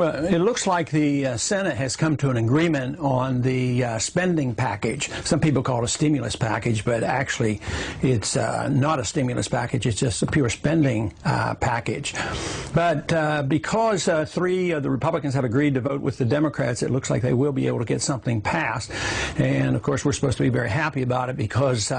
Well, it looks like the Senate has come to an agreement on the spending package. Some people call it a stimulus package, but actually it's not a stimulus package. It's just a pure spending package. But because three of the Republicans have agreed to vote with the Democrats, it looks like they will be able to get something passed. And, of course, we're supposed to be very happy about it because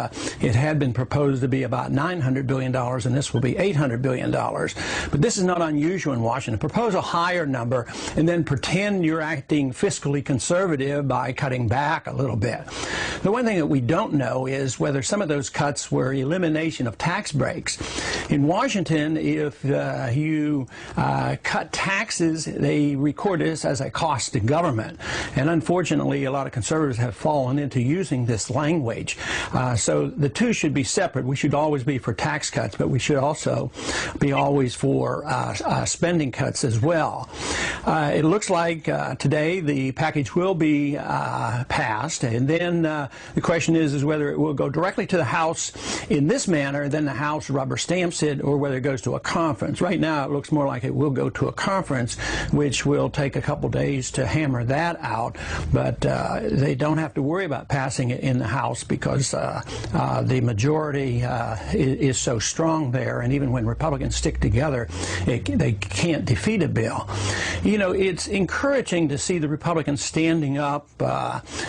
it had been proposed to be about $900 billion, and this will be $800 billion. But this is not unusual in Washington. Propose a higher number and then pretend you're acting fiscally conservative by cutting back a little bit. The one thing that we don't know is whether some of those cuts were elimination of tax breaks. In Washington, if you cut taxes, they record this as a cost to government. And unfortunately, a lot of conservatives have fallen into using this language. So the two should be separate. We should always be for tax cuts, but we should also be always for spending cuts as well. It looks like today the package will be passed, and then the question is whether it will go directly to the House in this manner, then the House rubber stamps it, or whether it goes to a conference. Right now it looks more like it will go to a conference, which will take a couple days to hammer that out, but they don't have to worry about passing it in the House because the majority is so strong there, and even when Republicans stick together, they can't defeat a bill. You know, it's encouraging to see the Republicans standing up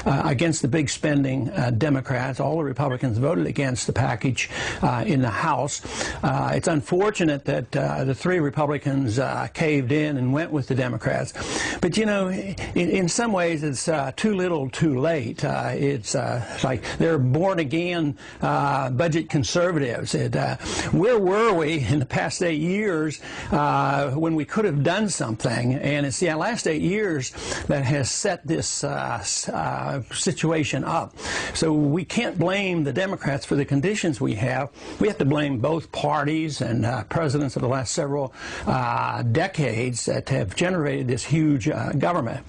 against the big spending Democrats. All the Republicans voted against the package in the House. It's unfortunate that the three Republicans caved in and went with the Democrats. But, you know, in some ways it's too little too late. It's like they're born-again budget conservatives. Where were we in the past 8 years when we could have done something? And it's the last 8 years that has set this situation up. So we can't blame the Democrats for the conditions we have. We have to blame both parties and presidents of the last several decades that have generated this huge government.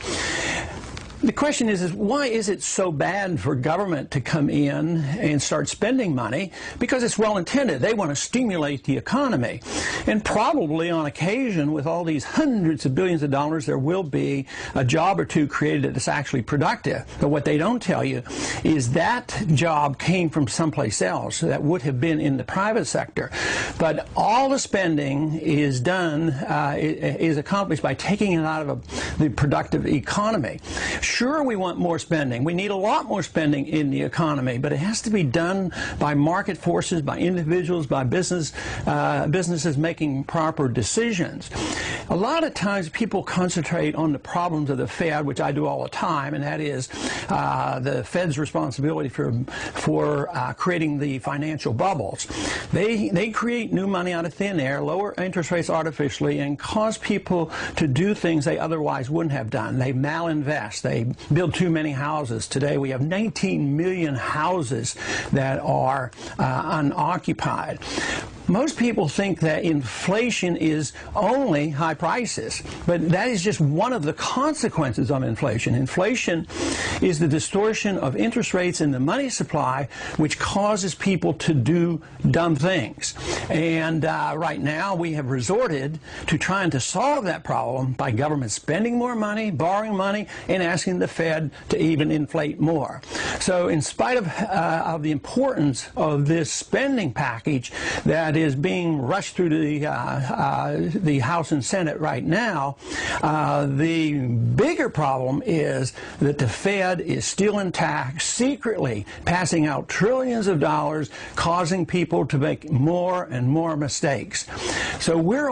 The question is why is it so bad for government to come in and start spending money? Because it's well intended. They want to stimulate the economy. And probably on occasion, with all these hundreds of billions of dollars, there will be a job or two created that's actually productive. But what they don't tell you is that job came from someplace else that would have been in the private sector. But all the spending is done, is accomplished by taking it out of the productive economy. Sure, we want more spending. We need a lot more spending in the economy, but it has to be done by market forces, by individuals, by businesses making proper decisions. A lot of times people concentrate on the problems of the Fed, which I do all the time, and that is the Fed's responsibility for creating the financial bubbles. They create new money out of thin air, lower interest rates artificially, and cause people to do things they otherwise wouldn't have done. They malinvest. They build too many houses. Today we have 19 million houses that are unoccupied. Most people think that inflation is only high prices, but that is just one of the consequences of inflation. Inflation is the distortion of interest rates in the money supply, which causes people to do dumb things. And right now we have resorted to trying to solve that problem by government spending more money, borrowing money, and asking the Fed to even inflate more. So in spite of the importance of this spending package that is being rushed through the House and Senate right now, the bigger problem is that the Fed is still intact, secretly passing out trillions of dollars, causing people to make more and more mistakes. So we're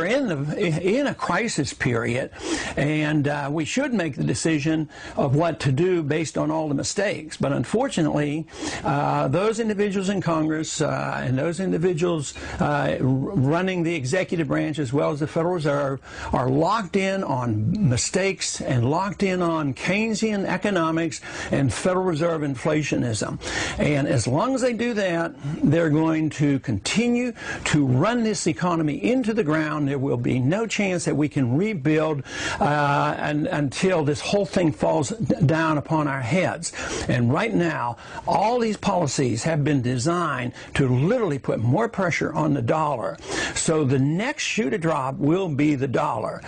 in a crisis period, and we should make the decision of what to do based on all the mistakes. But unfortunately, those individuals in Congress and those individuals running the executive branch as well as the Federal Reserve are locked in on mistakes and locked in on Keynesian economics and Federal Reserve inflationism. And as long as they do that, they're going to continue to run this economy into the ground. There will be no chance that we can rebuild until this whole thing falls down upon our heads. And right now, all these policies have been designed to literally put put more pressure on the dollar. So the next shoe to drop will be the dollar.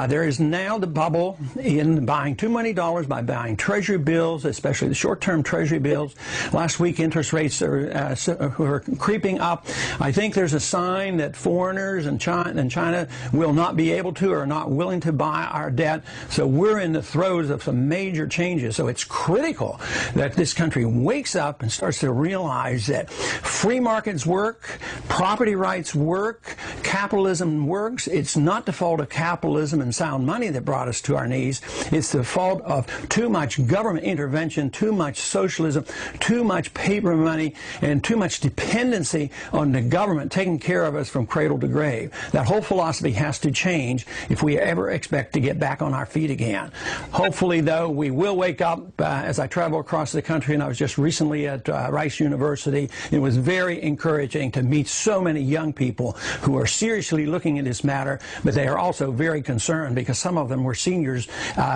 There is now the bubble in buying too many dollars by buying treasury bills, especially the short-term treasury bills. Last week, interest rates are creeping up. I think there's a sign that foreigners and China will not be able to or are not willing to buy our debt. So we're in the throes of some major changes. So it's critical that this country wakes up and starts to realize that free markets work, property rights work, capitalism works. It's not the fault of capitalism and sound money that brought us to our knees. It's the fault of too much government intervention, too much socialism, too much paper money, and too much dependency on the government taking care of us from cradle to grave. That whole philosophy has to change if we ever expect to get back on our feet again. Hopefully, though, we will wake up as I travel across the country, and I was just recently at Rice University. It was very encouraging to meet so many young people who are seriously looking at this matter, but they are also very concerned because some of them were seniors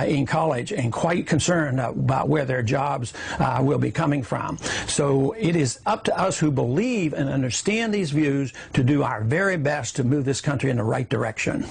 in college and quite concerned about where their jobs will be coming from. So it is up to us who believe and understand these views to do our very best to move this country in the right direction.